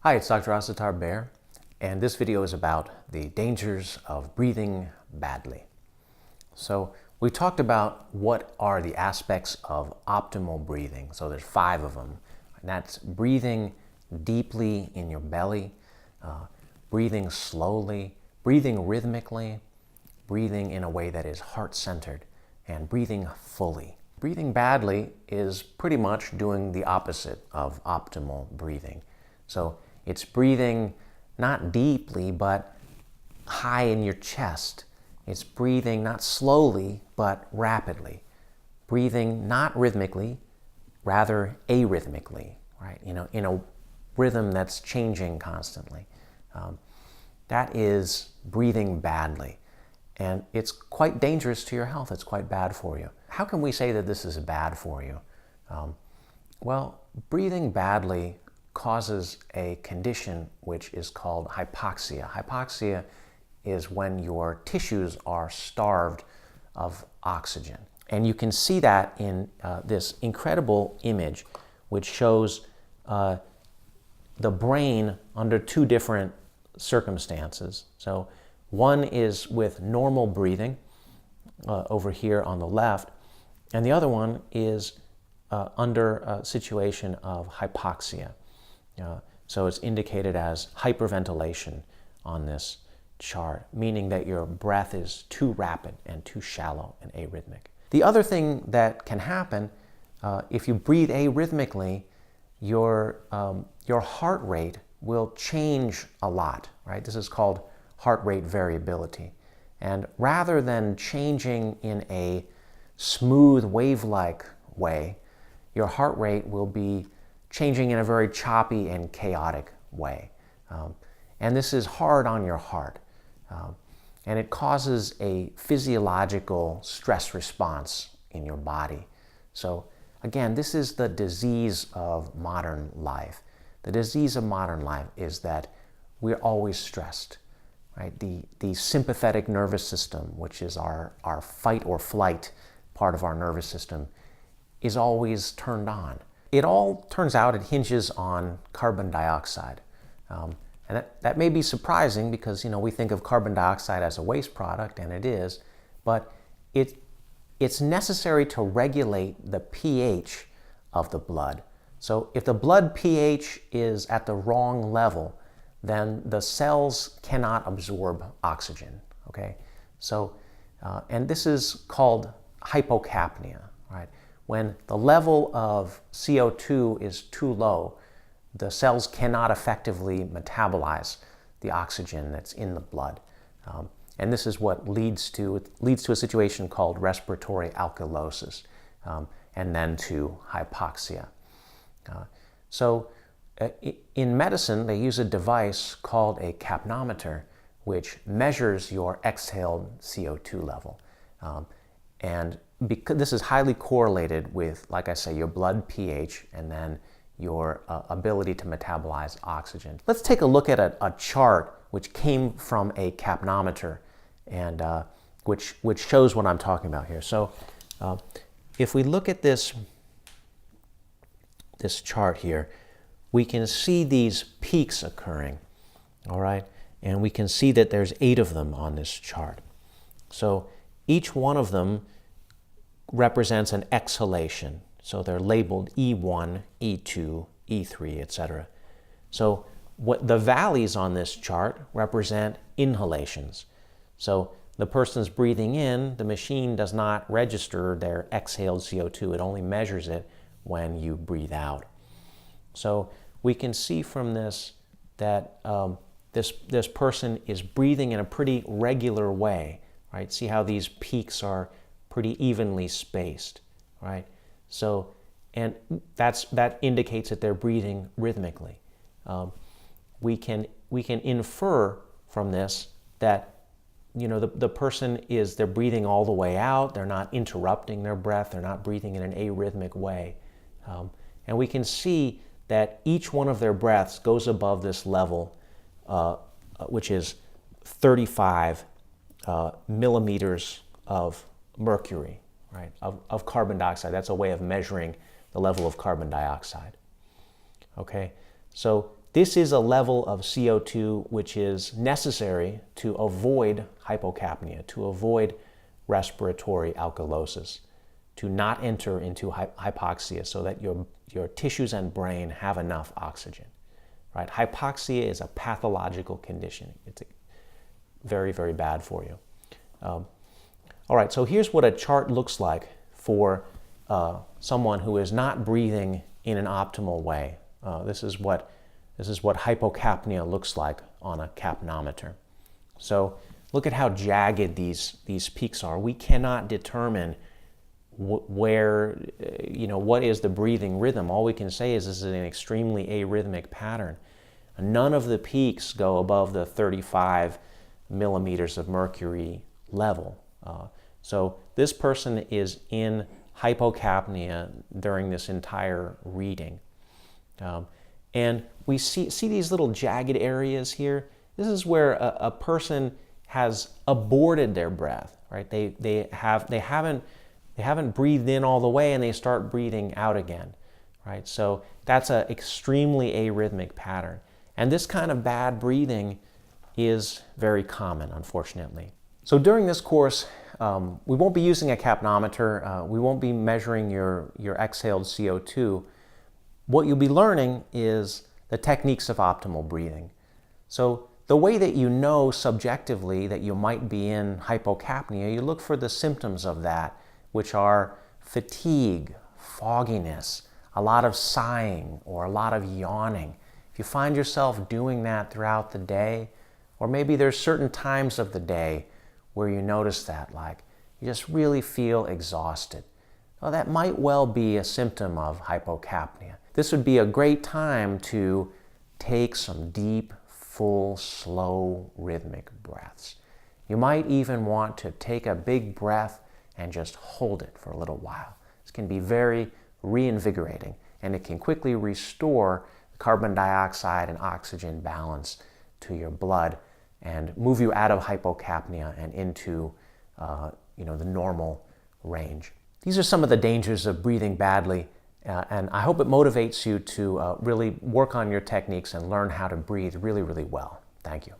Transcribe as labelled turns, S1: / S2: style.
S1: Hi, it's Dr. Asatar Bear, and this video is about the dangers of breathing badly. So we talked about what are the aspects of optimal breathing. So there's 5 of them. And that's breathing deeply in your belly, breathing slowly, breathing rhythmically, breathing in a way that is heart-centered, and breathing fully. Breathing badly is pretty much doing the opposite of optimal breathing. So it's breathing not deeply, but high in your chest. It's breathing not slowly, but rapidly. Breathing not rhythmically, rather arrhythmically, right? In a rhythm that's changing constantly. That is breathing badly. And it's quite dangerous to your health. It's quite bad for you. How can we say that this is bad for you? Well, breathing badly causes a condition which is called hypoxia. Hypoxia is when your tissues are starved of oxygen. And you can see that in this incredible image which shows the brain under 2 different circumstances. So one is with normal breathing over here on the left, and the other one is under a situation of hypoxia. So it's indicated as hyperventilation on this chart, meaning that your breath is too rapid and too shallow and arrhythmic. The other thing that can happen, if you breathe arrhythmically, your heart rate will change a lot, right? This is called heart rate variability. And rather than changing in a smooth wave-like way, your heart rate will be changing in a very choppy and chaotic way. And this is hard on your heart. And it causes a physiological stress response in your body. So again, this is the disease of modern life. The disease of modern life is that we're always stressed, right? The sympathetic nervous system, which is our fight or flight part of our nervous system, is always turned on. It all turns out it hinges on carbon dioxide. And that may be surprising because, we think of carbon dioxide as a waste product, and it is, but it's necessary to regulate the pH of the blood. So if the blood pH is at the wrong level, then the cells cannot absorb oxygen, okay? So, and this is called hypocapnia, right? When the level of CO2 is too low, the cells cannot effectively metabolize the oxygen that's in the blood. And this is what leads to a situation called respiratory alkalosis, and then to hypoxia. So in medicine, they use a device called a capnometer, which measures your exhaled CO2 level. And because this is highly correlated with, like I say, your blood pH and then your ability to metabolize oxygen. Let's take a look at a chart which came from a capnometer and which shows what I'm talking about here. So if we look at this chart here, we can see these peaks occurring, all right? And we can see that there's 8 of them on this chart. So each one of them represents an exhalation. So they're labeled E1, E2, E3, etc. So what the valleys on this chart represent inhalations. So the person's breathing in, the machine does not register their exhaled CO2. It only measures it when you breathe out. So we can see from this that this person is breathing in a pretty regular way, right? See how these peaks are pretty evenly spaced, right? So, and that indicates that they're breathing rhythmically. We can infer from this that the person they're breathing all the way out. They're not interrupting their breath. They're not breathing in an arrhythmic way, and we can see that each one of their breaths goes above this level, which is 35 millimeters of mercury, right, of carbon dioxide. That's a way of measuring the level of carbon dioxide. Okay, so this is a level of CO2 which is necessary to avoid hypocapnia, to avoid respiratory alkalosis, to not enter into hypoxia so that your tissues and brain have enough oxygen. Right? Hypoxia is a pathological condition. It's very, very bad for you. All right, so here's what a chart looks like for someone who is not breathing in an optimal way. This is what hypocapnia looks like on a capnometer. So look at how jagged these peaks are. We cannot determine where, what is the breathing rhythm. All we can say is this is an extremely arrhythmic pattern. None of the peaks go above the 35 millimeters of mercury level. So this person is in hypocapnia during this entire reading. And we see these little jagged areas here. This is where a person has aborted their breath, right? They haven't breathed in all the way and they start breathing out again, right? So that's an extremely arrhythmic pattern. And this kind of bad breathing is very common, unfortunately. So during this course, we won't be using a capnometer. We won't be measuring your exhaled CO2. What you'll be learning is the techniques of optimal breathing. So the way that you know subjectively that you might be in hypocapnia, you look for the symptoms of that, which are fatigue, fogginess, a lot of sighing, or a lot of yawning. If you find yourself doing that throughout the day, or maybe there's certain times of the day where you notice that, like you just really feel exhausted, well, that might well be a symptom of hypocapnia. This would be a great time to take some deep, full, slow, rhythmic breaths. You might even want to take a big breath and just hold it for a little while. This can be very reinvigorating, and it can quickly restore the carbon dioxide and oxygen balance to your blood and move you out of hypocapnia and into the normal range. These are some of the dangers of breathing badly, and I hope it motivates you to really work on your techniques and learn how to breathe really, really well. Thank you.